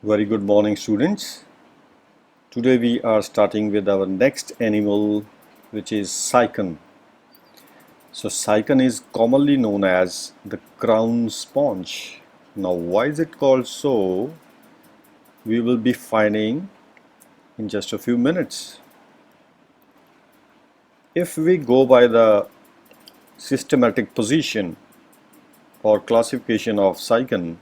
Very good morning, students. Today we are starting with our next animal, which is Sycon. So Sycon is commonly known as the crown sponge. Now why is it called so? We will be finding in just a few minutes. If we go by the systematic position or classification of Sycon,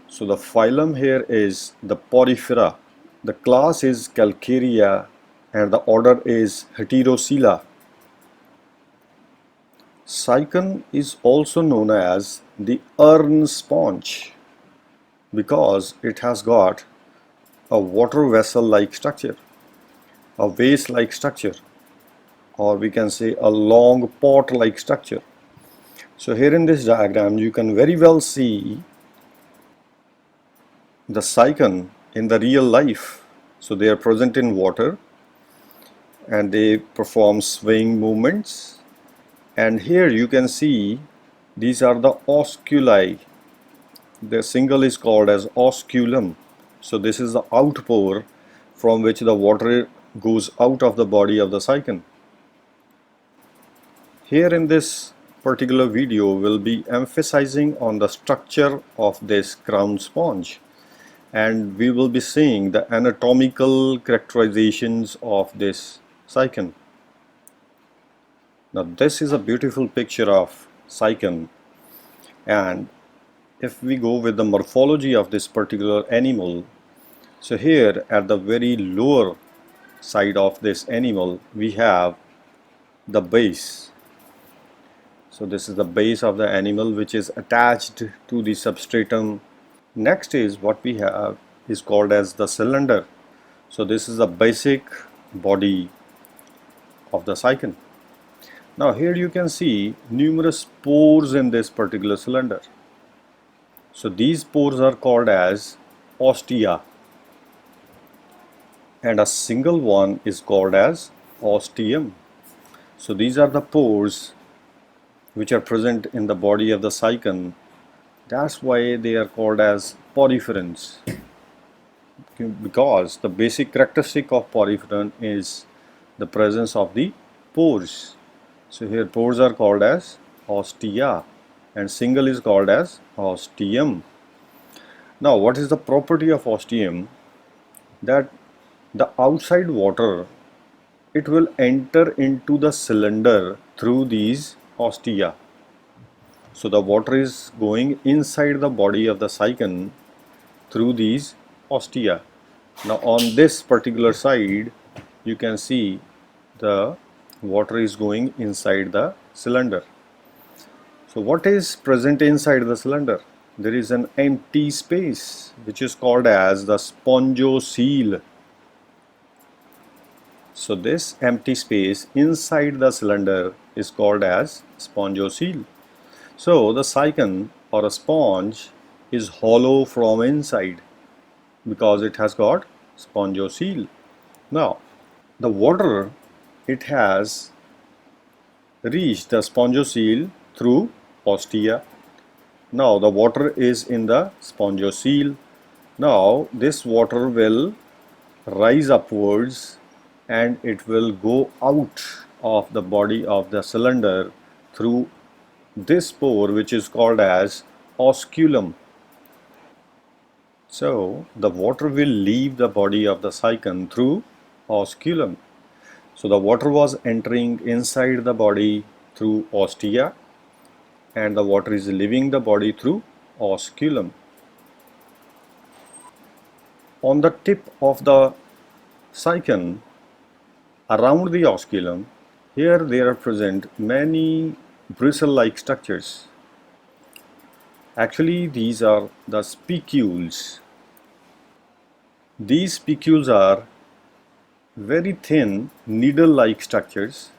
so the phylum here is the Porifera. The class is Calcarea and the order is Heterocoela. Sycon is also known as the urn sponge because it has got a water vessel like structure, a vase like structure, or we can say a long pot like structure. So here in this diagram you can very well see the Sycon in the real life. So they are present in water and they perform swaying movements, and here you can see these are the osculi. The single is called as osculum. So this is the outpour from which the water goes out of the body of the Sycon. Here in this particular video we'll be emphasizing on the structure of this crown sponge, and we will be seeing the anatomical characterizations of this Sycon. Now this is a beautiful picture of Sycon, and if we go with the morphology of this particular animal, so here at the very lower side of this animal we have the base. So this is the base of the animal which is attached to the substratum. Next is what we have is called as the cylinder. So this is the basic body of the Sycon. Now here you can see numerous pores in this particular cylinder. So these pores are called as ostia, and a single one is called as ostium. So these are the pores which are present in the body of the Sycon. That's why they are called as poriferans, because the basic characteristic of poriferan is the presence of the pores. So here pores are called as ostia and single is called as ostium. Now what is the property of ostium? That the outside water, it will enter into the cylinder through these ostia. So the water is going inside the body of the Sycon through these ostia. Now on this particular side you can see the water is going inside the cylinder. So what is present inside the cylinder? There is an empty space which is called as the spongocoel. So this empty space inside the cylinder is called as spongocoel. So the Sycon or a sponge is hollow from inside because it has got spongocoel. Now the water, it has reached the spongocoel through ostia. Now the water is in the spongocoel. Now this water will rise upwards and it will go out of the body of the cylinder through this pore which is called as osculum. So the water will leave the body of the Sycon through osculum. So the water was entering inside the body through ostia and the water is leaving the body through osculum. On the tip of the Sycon, around the osculum, here there are present many bristle-like structures. Actually these are the spicules. These spicules are very thin needle-like structures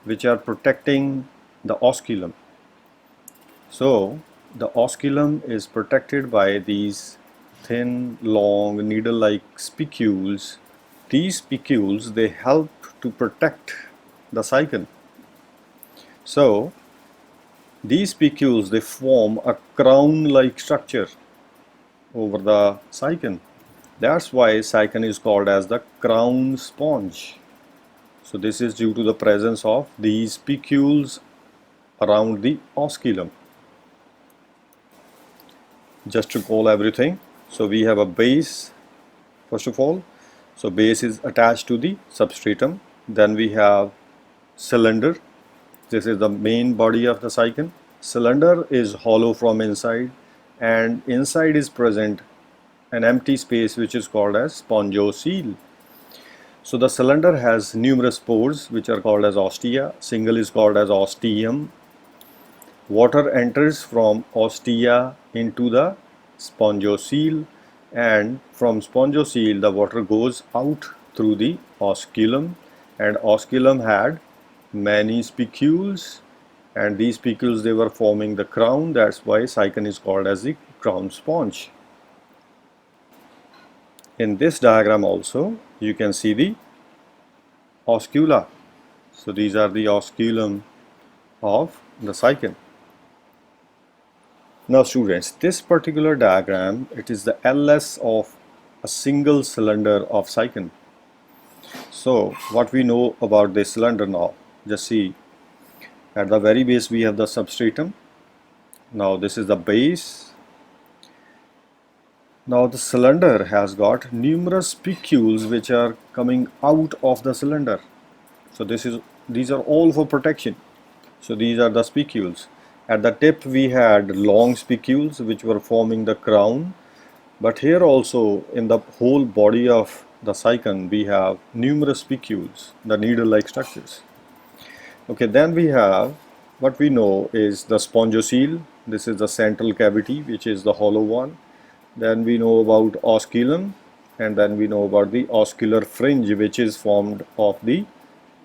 which are protecting the osculum. So the osculum is protected by these thin, long, needle-like spicules. These spicules, they help to protect the Sycon. So these spicules, they form a crown-like structure over the Sycon. That's why Sycon is called as the crown sponge. So this is due to the presence of these spicules around the osculum. Just to recall everything, so we have a base first of all. So base is attached to the substratum. Then we have cylinder. This is the main body of the Sycon. Cylinder is hollow from inside, and inside is present an empty space which is called as spongiocele. So the cylinder has numerous pores which are called as ostia. Single is called as ostium. Water enters from ostia into the spongiocele, and from spongiocele the water goes out through the osculum, and osculum had many spicules, and these spicules, they were forming the crown. That's why Sycon is called as the crown sponge. In this diagram also you can see the oscula. So these are the osculum of the Sycon. Now students, this particular diagram, it is the LS of a single cylinder of Sycon. So what we know about this cylinder now, just see, at the very base we have the substratum. Now this is the base. Now the cylinder has got numerous spicules which are coming out of the cylinder. So these are all for protection. So these are the spicules. At the tip we had long spicules which were forming the crown, but here also in the whole body of the Sycon we have numerous spicules, the needle-like structures. Okay, then we have what we know is the spongiocele. This is the central cavity which is the hollow one. Then we know about osculum, and then we know about the oscular fringe which is formed of the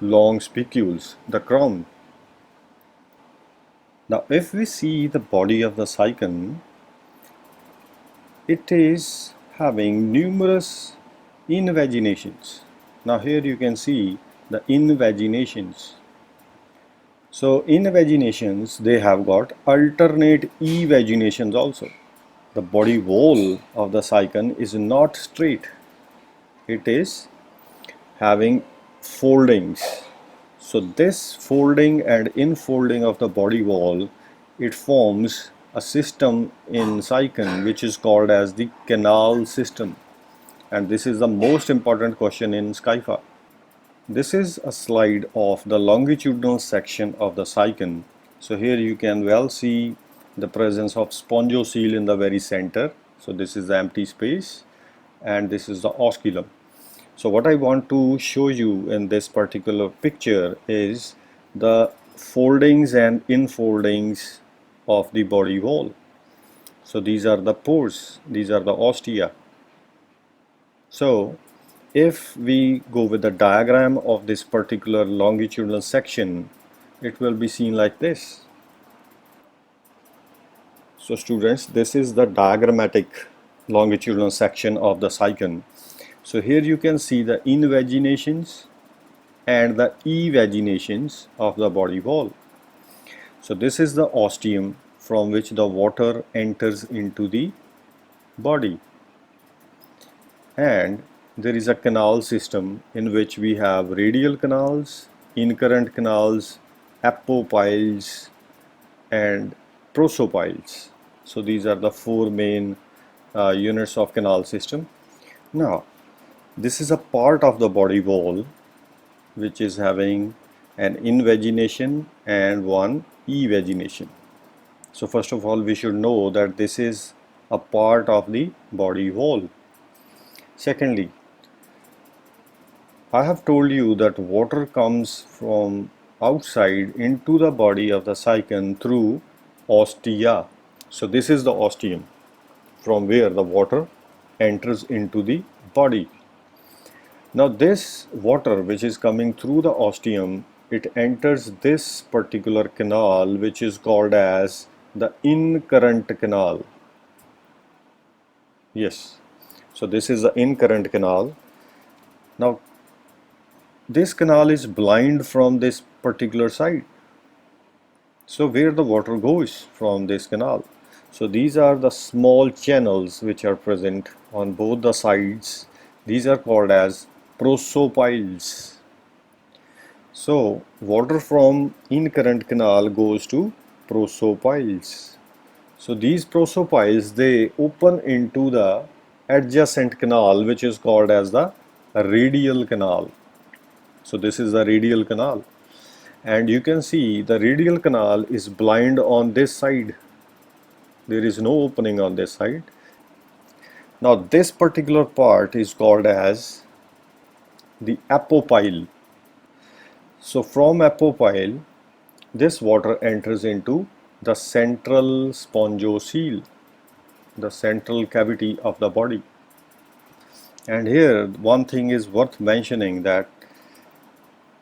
long spicules, the crown. Now if we see the body of the Sycon, it is having numerous invaginations. Now here you can see the invaginations. So invaginations, they have got alternate evaginations also. The body wall of the Sycon is not straight. It is having foldings. So this folding and infolding of the body wall, it forms a system in Sycon which is called as the canal system. And this is the most important question in Scypha. This is a slide of the longitudinal section of the Sycon. So here you can well see the presence of spongiocele in the very center. So this is the empty space, and this is the osculum. So what I want to show you in this particular picture is the foldings and infoldings of the body wall. So these are the pores, these are the ostia. So if we go with the diagram of this particular longitudinal section, it will be seen like this. So students, this is the diagrammatic longitudinal section of the Sycon. So here you can see the invaginations and the evaginations of the body wall. So this is the ostium from which the water enters into the body, and there is a canal system in which we have radial canals, incurrent canals, apopiles and prosopiles. So these are the four main units of canal system. Now this is a part of the body wall which is having an invagination and one evagination. So first of all we should know that this is a part of the body wall. Secondly, I have told you that water comes from outside into the body of the Sycon through ostia. So this is the ostium from where the water enters into the body. Now this water which is coming through the ostium, it enters this particular canal which is called as the incurrent canal. Yes, so this is the incurrent canal. Now this canal is blind from this particular side. So where the water goes from this canal? So these are the small channels which are present on both the sides. These are called as prosopiles. So water from in-current canal goes to prosopiles. So these prosopiles, they open into the adjacent canal which is called as the radial canal. So this is the radial canal, and you can see the radial canal is blind on this side. There is no opening on this side. Now this particular part is called as the apopyle. So from apopyle, this water enters into the central spongiocele, the central cavity of the body. And here one thing is worth mentioning, that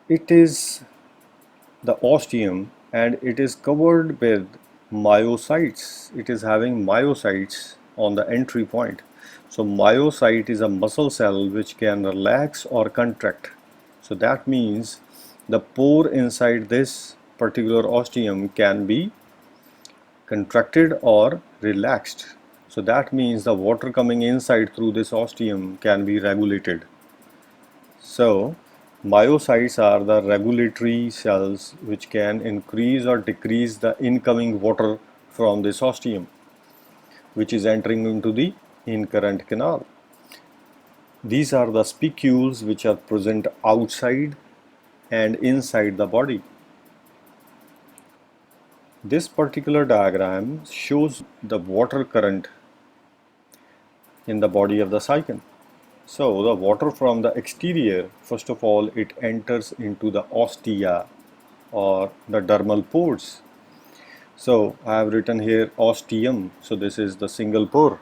it is the ostium and it is covered with myocytes. It is having myocytes on the entry point. So myocyte is a muscle cell which can relax or contract. So that means the pore inside this particular ostium can be contracted or relaxed. So that means the water coming inside through this ostium can be regulated. So myocytes are the regulatory cells which can increase or decrease the incoming water from this ostium, which is entering into the in-current canal. These are the spicules which are present outside and inside the body. This particular diagram shows the water current in the body of the Sycon. So the water from the exterior, first of all, it enters into the ostia or the dermal pores. So I have written here ostium. So this is the single pore.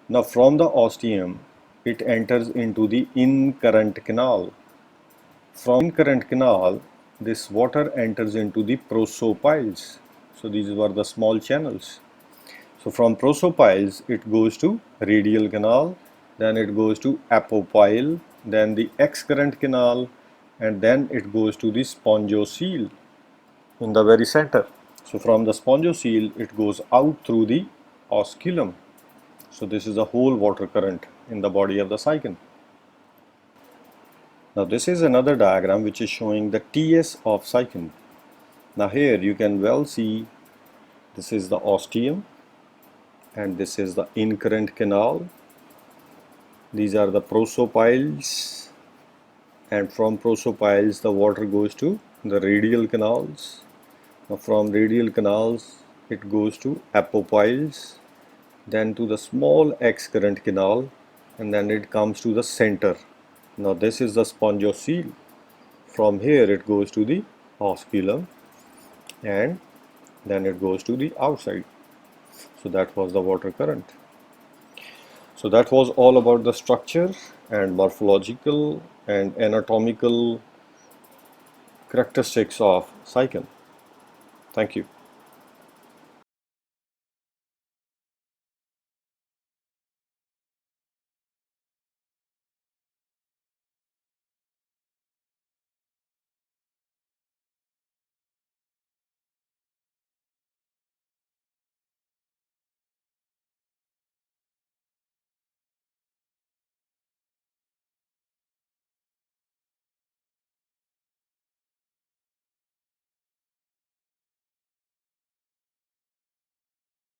Now from the ostium, it enters into the in-current canal. From in-current canal, this water enters into the prosopiles. So these were the small channels. So from prosopiles, it goes to radial canal, then it goes to apopyle, then the excurrent canal, and then it goes to the spongiocele in the very center. So from the spongiocele, it goes out through the osculum. So this is the whole water current in the body of the Sycon. Now this is another diagram which is showing the TS of Sycon. Now here you can well see this is the ostium and this is the in-current canal. These are the prosopiles, and from prosopiles the water goes to the radial canals. Now from radial canals it goes to apopiles, then to the small excurrent canal, and then it comes to the center. Now this is the spongiocele. From here it goes to the osculum and then it goes to the outside. So that was the water current. So that was all about the structure and morphological and anatomical characteristics of Sycon. Thank you.